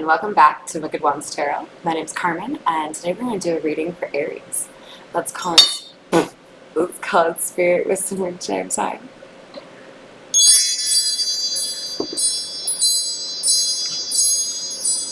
welcome back to Wicked Ones Tarot. My name's Carmen, and today we're going to do a reading for Aries. Let's call it Spirit with some wind chime sign.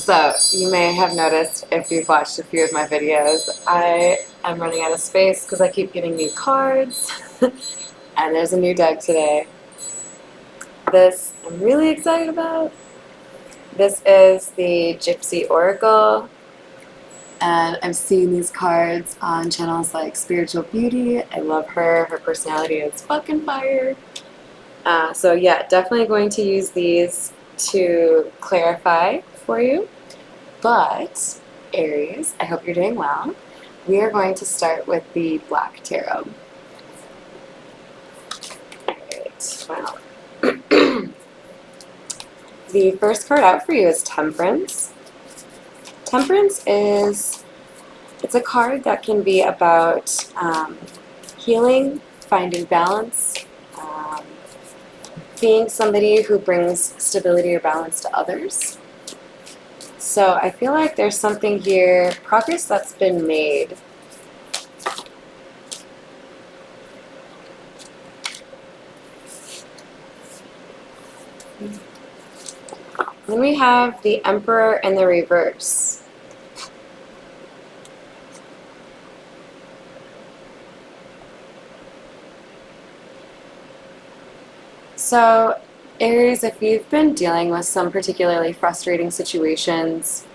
So, you may have noticed if you've watched a few of my videos, I am running out of space because I keep getting new cards, and there's a new deck today. This I'm really excited about. This is the Gypsy Oracle, and I'm seeing these cards on channels like Spiritual Beauty. I love her. Her personality is fucking fire. So yeah, definitely going to use these to clarify for you. But, Aries, I hope you're doing well. We are going to start with the Black Tarot. Alright, wow. The first card out for you is Temperance. Temperance is, it's a card that can be about healing, finding balance, being somebody who brings stability or balance to others. So I feel like there's something here, progress that's been made. Then we have the Emperor in the reverse. So, Aries, if you've been dealing with some particularly frustrating situations,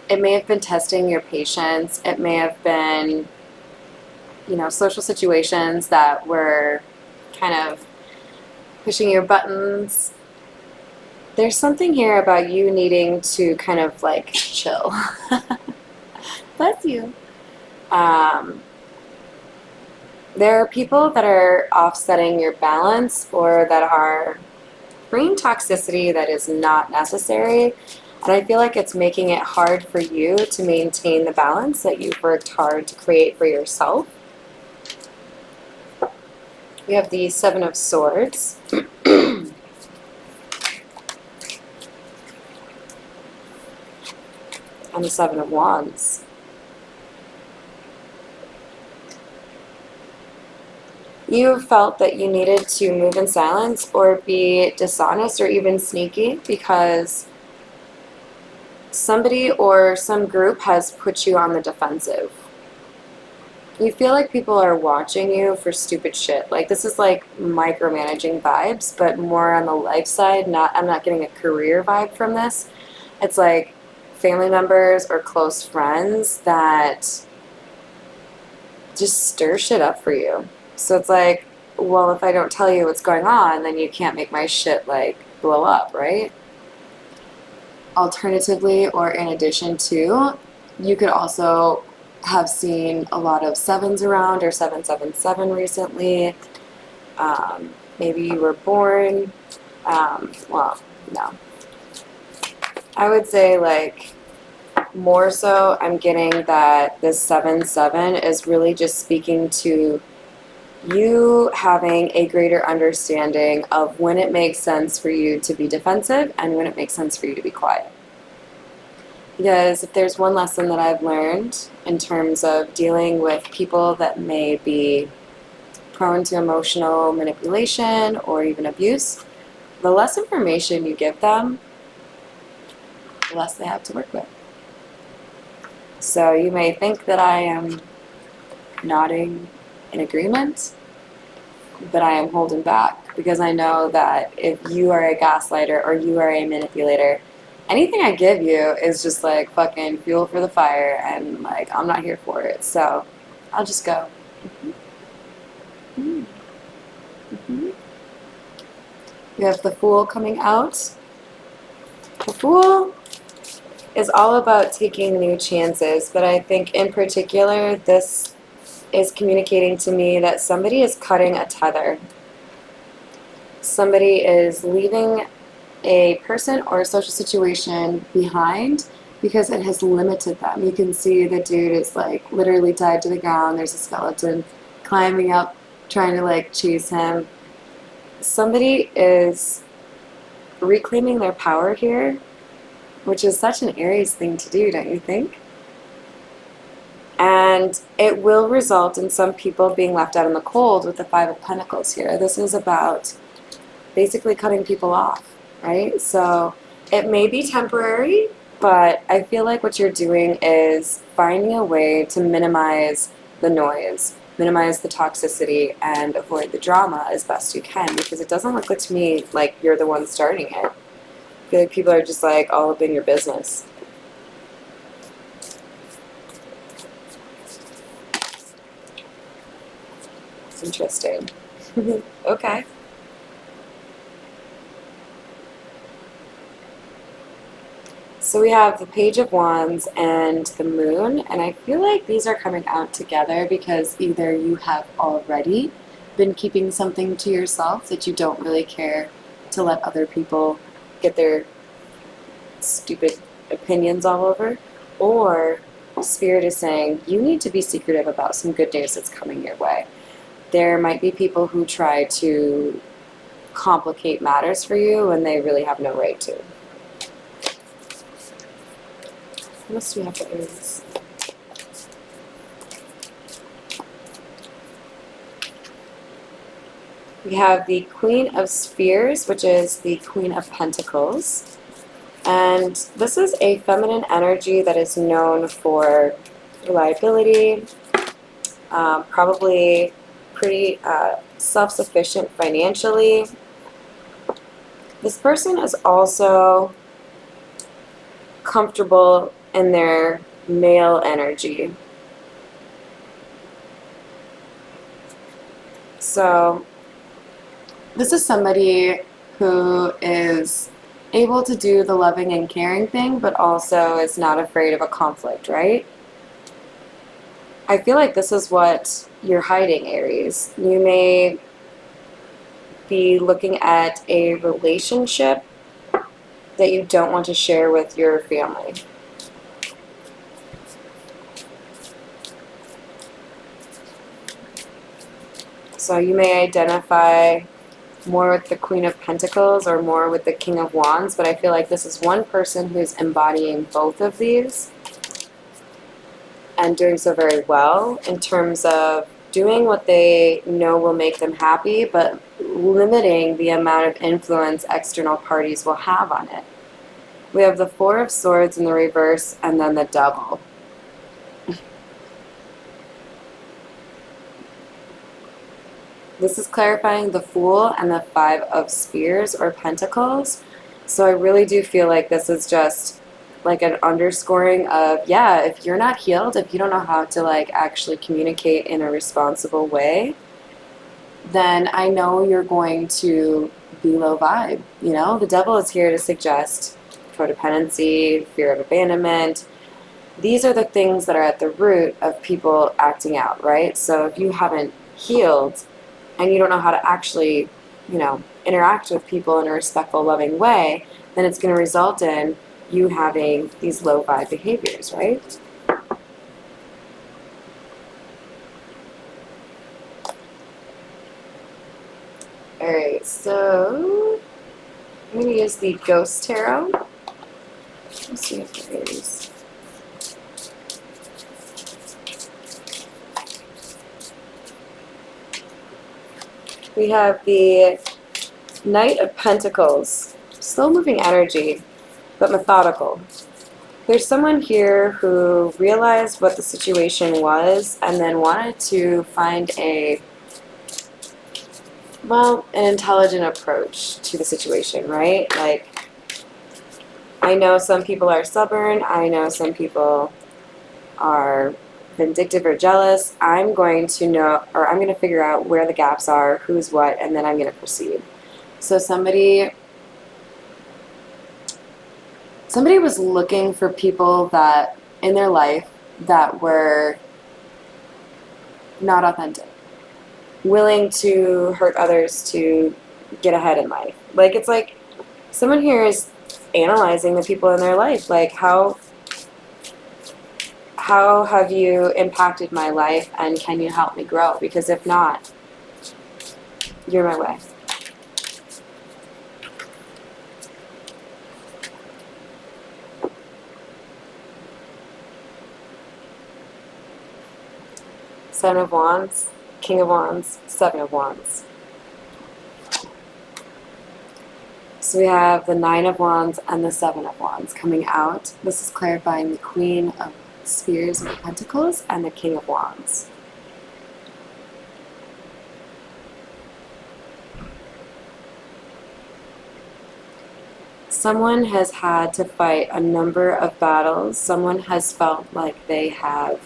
it may have been testing your patience, it may have been, social situations that were kind of pushing your buttons. There's something here about you needing to kind of like chill. Bless you. There are people that are offsetting your balance or that are bringing toxicity that is not necessary. And I feel like it's making it hard for you to maintain the balance that you've worked hard to create for yourself. We have the Seven of Swords. And the Seven of Wands. You felt that you needed to move in silence or be dishonest or even sneaky because somebody or some group has put you on the defensive. You feel like people are watching you for stupid shit. Like, this is like micromanaging vibes, but more on the life side. I'm not getting a career vibe from this. It's like family members or close friends that just stir shit up for you. So it's like, well, if I don't tell you what's going on, then you can't make my shit like blow up, right? Alternatively, or in addition to, you could also have seen a lot of sevens around, or 777 recently. Maybe you were born, well, no. I would say, like, more so I'm getting that this 7-7 is really just speaking to you having a greater understanding of when it makes sense for you to be defensive and when it makes sense for you to be quiet. Because if there's one lesson that I've learned in terms of dealing with people that may be prone to emotional manipulation or even abuse, the less information you give them, the less they have to work with. So you may think that I am nodding in agreement, but I am holding back because I know that if you are a gaslighter or you are a manipulator, anything I give you is just like fucking fuel for the fire, and like I'm not here for it. So I'll just go. You have the Fool coming out. The Fool is all about taking new chances, but I think in particular this is communicating to me that somebody is cutting a tether. Somebody is leaving a person or a social situation behind because it has limited them. You can see the dude is like literally tied to the ground. There's a skeleton climbing up, trying to like chase him. Somebody is reclaiming their power here which is such an Aries thing to do, don't you think? And it will result in some people being left out in the cold with the Five of Pentacles here. This is about basically cutting people off, right? So it may be temporary, but I feel like what you're doing is finding a way to minimize the noise, minimize the toxicity, and avoid the drama as best you can, because it doesn't look like to me like you're the one starting it. I feel like people are just like all up in your business. It's interesting. Okay. So we have the Page of Wands and the Moon, and I feel like these are coming out together because either you have already been keeping something to yourself that you don't really care to let other people get their stupid opinions all over, or Spirit is saying you need to be secretive about some good news that's coming your way. There might be people who try to complicate matters for you when they really have no right to. What else do we have for Aries? We have the Queen of Spears, which is the Queen of Pentacles. And this is a feminine energy that is known for reliability, probably pretty self-sufficient financially. This person is also comfortable in their male energy. So this is somebody who is able to do the loving and caring thing, but also is not afraid of a conflict, right? I feel like this is what you're hiding, Aries. You may be looking at a relationship that you don't want to share with your family. So you may identify more with the Queen of Pentacles or more with the King of Wands, but I feel like this is one person who's embodying both of these and doing so very well in terms of doing what they know will make them happy, but limiting the amount of influence external parties will have on it. We have the Four of Swords in the reverse and then the Devil. This is clarifying the Fool and the Five of Spears or Pentacles. So I really do feel like this is just like an underscoring of, yeah, if you're not healed, if you don't know how to like actually communicate in a responsible way, then I know you're going to be low vibe. You know, the Devil is here to suggest codependency, fear of abandonment. These are the things that are at the root of people acting out, right? So if you haven't healed and you don't know how to actually, you know, interact with people in a respectful, loving way, then it's going to result in you having these low vibe behaviors, right? Alright, so I'm going to use the Ghost Tarot. Let's see if there is. We have the Knight of Pentacles. Slow moving energy, but methodical. There's someone here who realized what the situation was and then wanted to find an intelligent approach to the situation, right? Like, I know some people are stubborn. I know some people are vindictive or jealous. I'm going to know, or I'm going to figure out where the gaps are, who's what, and then I'm going to proceed. So somebody was looking for people that in their life that were not authentic, willing to hurt others to get ahead in life. Like, it's like someone here is analyzing the people in their life. Like, how have you impacted my life, and can you help me grow? Because if not, you're my way. Seven of Wands, King of Wands, Seven of Wands. So we have the Nine of Wands and the Seven of Wands coming out. This is clarifying the Queen of Spears and Pentacles and the King of Wands. Someone has had to fight a number of battles. Someone has felt like they have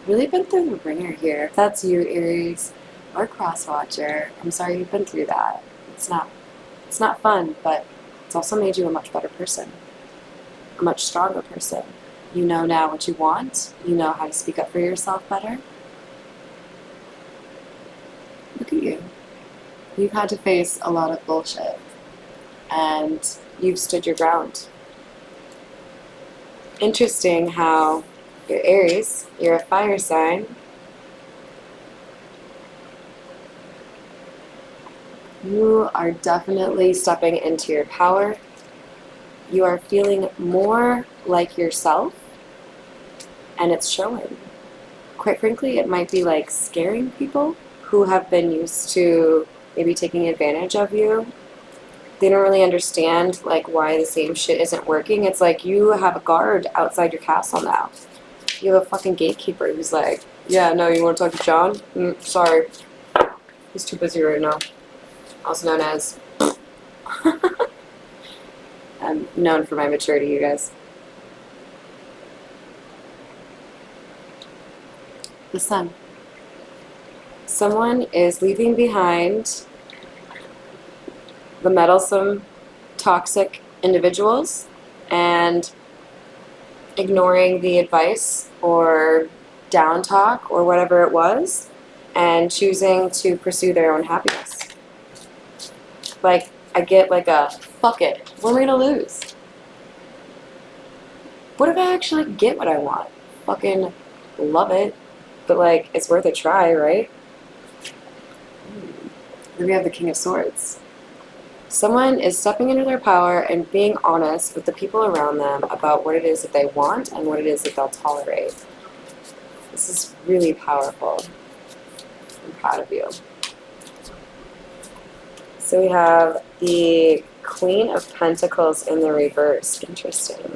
really been through the ringer here. If that's you, Aries, or Crosswatcher, I'm sorry you've been through that. It's not fun, but it's also made you a much better person, a much stronger person. You know now what you want. You know how to speak up for yourself better. Look at you. You've had to face a lot of bullshit, and you've stood your ground. Interesting how you're Aries, you're a fire sign. You are definitely stepping into your power. You are feeling more like yourself, and it's showing. Quite frankly, it might be like scaring people who have been used to maybe taking advantage of you. They don't really understand like why the same shit isn't working. It's like you have a guard outside your castle now. You have a fucking gatekeeper who's like, yeah, no, you want to talk to John? Sorry. He's too busy right now. Also known as... I'm known for my maturity, you guys. The Sun. Someone is leaving behind the meddlesome, toxic individuals and ignoring the advice or down talk or whatever it was and choosing to pursue their own happiness. Like, I get like a, fuck it, what am I gonna lose? What if I actually get what I want? Fucking love it, but like, it's worth a try, right? Then we have the King of Swords. Someone is stepping into their power and being honest with the people around them about what it is that they want and what it is that they'll tolerate. This is really powerful. I'm proud of you. So we have the Queen of Pentacles in the reverse. Interesting.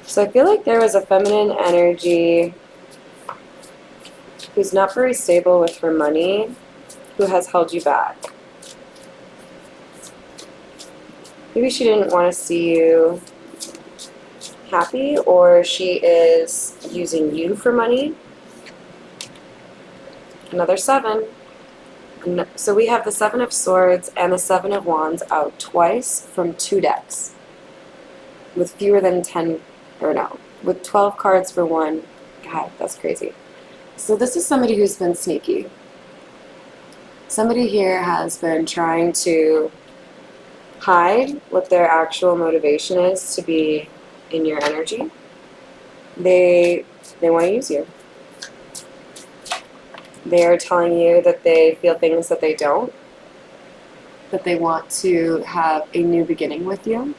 So I feel like there was a feminine energy who's not very stable with her money, who has held you back. Maybe she didn't want to see you happy, or she is using you for money. Another 7. So we have the 7 of Swords and the 7 of Wands out twice from 2 decks. With fewer than 10, or no, with 12 cards for one. God, that's crazy. So this is somebody who's been sneaky. Somebody here has been trying to hide what their actual motivation is to be in your energy. They want to use you. They are telling you that they feel things that they don't, that they want to have a new beginning with you.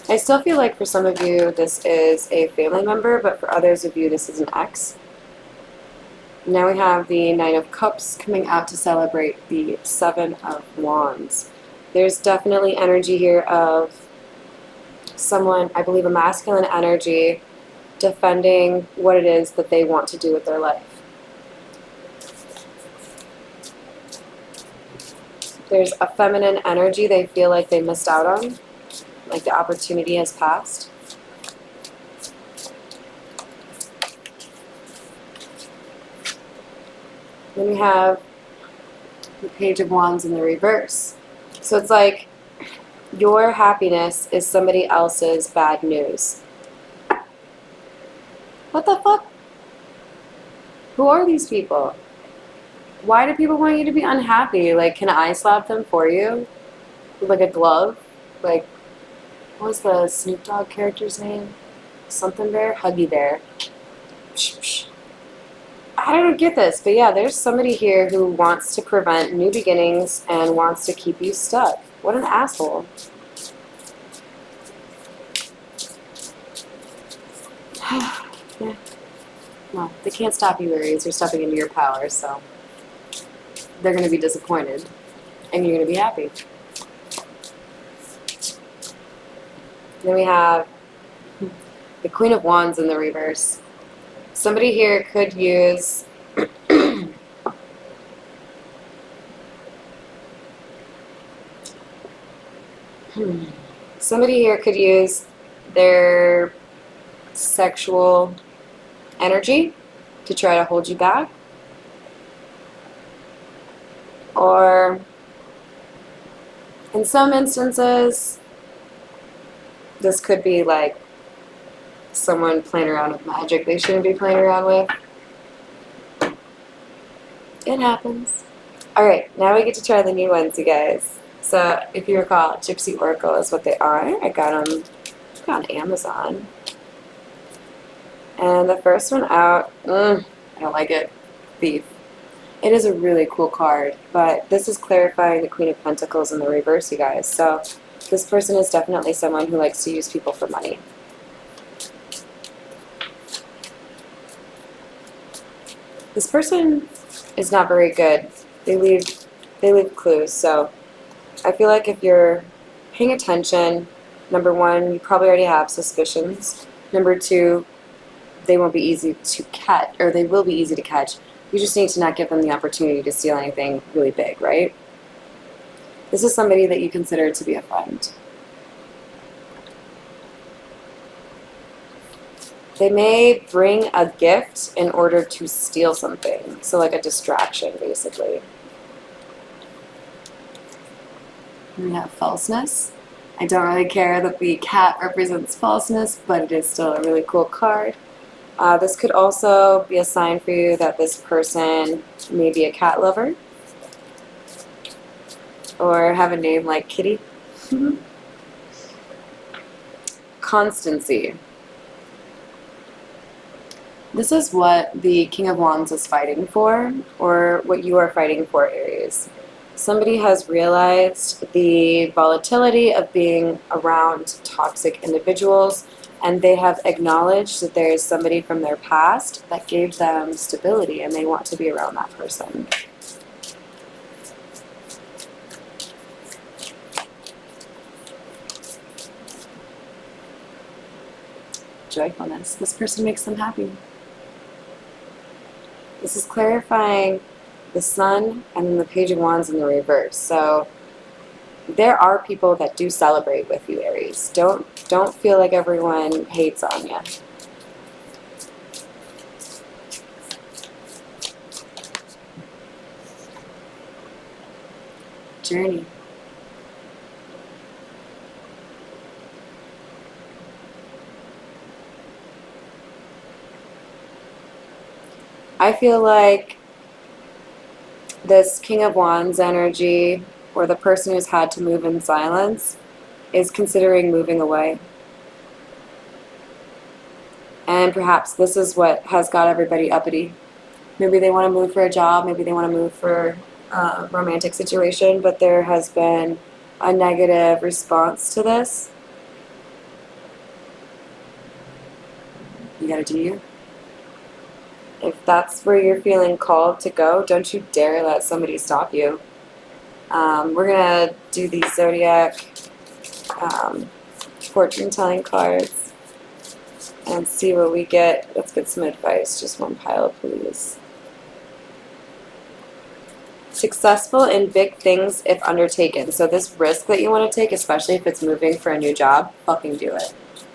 I still feel like for some of you this is a family member, but for others of you this is an ex. Now we have the 9 of Cups coming out to celebrate the 7 of Wands. There's definitely energy here of someone, I believe a masculine energy, defending what it is that they want to do with their life. There's a feminine energy they feel like they missed out on, like the opportunity has passed. Then we have the Page of Wands in the reverse. So it's like your happiness is somebody else's bad news. What the fuck? Who are these people? Why do people want you to be unhappy? Like, can I slap them for you? With like a glove? Like, what was the Snoop Dogg character's name? Something Bear? Huggy Bear. Psh, psh. I don't get this, but yeah, there's somebody here who wants to prevent new beginnings and wants to keep you stuck. What an asshole. Yeah. Well, they can't stop you, Aries. You're stepping into your power, so they're going to be disappointed, and you're going to be happy. Then we have the Queen of Wands in the reverse. Somebody here could use somebody here could use their sexual energy to try to hold you back. Or in some instances, this could be like someone playing around with magic they shouldn't be playing around with. It happens. Alright, now we get to try the new ones, you guys. So, if you recall, Gypsy Oracle is what they are. I got them on Amazon. And the first one out, I don't like it. Thief. It is a really cool card, but this is clarifying the Queen of Pentacles in the reverse, you guys. So, this person is definitely someone who likes to use people for money. This person is not very good. They leave clues, so I feel like if you're paying attention, number one, you probably already have suspicions. Number two, they won't be easy to catch, or they will be easy to catch. You just need to not give them the opportunity to steal anything really big, right? This is somebody that you consider to be a friend. They may bring a gift in order to steal something. So like a distraction, basically. We have falseness. I don't really care that the cat represents falseness, but it is still a really cool card. This could also be a sign for you that this person may be a cat lover. Or have a name like Kitty. Constancy. This is what the King of Wands is fighting for, or what you are fighting for, Aries. Somebody has realized the volatility of being around toxic individuals, and they have acknowledged that there is somebody from their past that gave them stability, and they want to be around that person. Joyfulness. This person makes them happy. This is clarifying the Sun and then the Page of Wands in the reverse. So there are people that do celebrate with you, Aries. Don't feel like everyone hates on you. Journey. I feel like this King of Wands energy, or the person who's had to move in silence, is considering moving away. And perhaps this is what has got everybody uppity. Maybe they want to move for a job, maybe they want to move for a romantic situation, but there has been a negative response to this. You gotta do you. If that's where you're feeling called to go, don't you dare let somebody stop you. We're going to do these Zodiac fortune-telling cards and see what we get. Let's get some advice. Just one pile, please. Successful in big things if undertaken. So this risk that you want to take, especially if it's moving for a new job, fucking do it.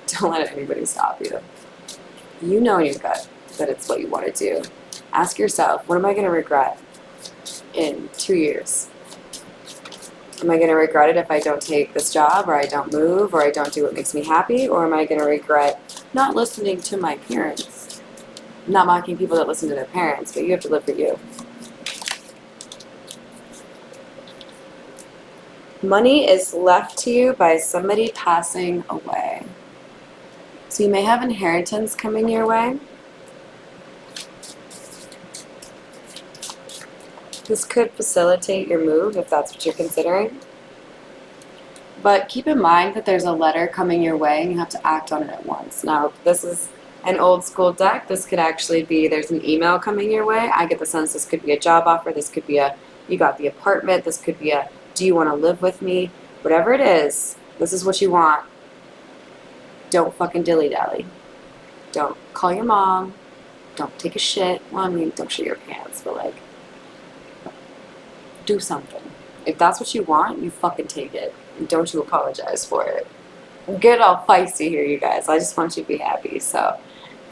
Don't let anybody stop you. You know in your gut that it's what you want to do. Ask yourself, what am I going to regret in 2 years? Am I going to regret it if I don't take this job, or I don't move, or I don't do what makes me happy? Or am I going to regret not listening to my parents? I'm not mocking people that listen to their parents, but you have to live for you. Money is left to you by somebody passing away. So you may have inheritance coming your way. This could facilitate your move if that's what you're considering. But keep in mind that there's a letter coming your way and you have to act on it at once. Now, this is an old school deck. This could actually be, there's an email coming your way. I get the sense this could be a job offer. This could be a, you got the apartment. This could be a, do you want to live with me? Whatever it is, this is what you want. Don't fucking dilly-dally. Don't call your mom. Don't take a shit. Well, I mean, don't shit your pants, but like, do something. If that's what you want, you fucking take it. And don't you apologize for it. Get all feisty here, you guys. I just want you to be happy. So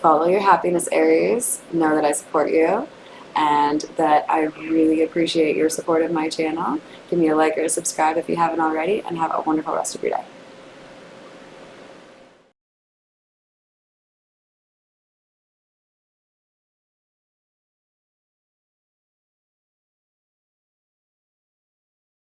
follow your happiness, Aries. Know that I support you and that I really appreciate your support of my channel. Give me a like or a subscribe if you haven't already, and have a wonderful rest of your day.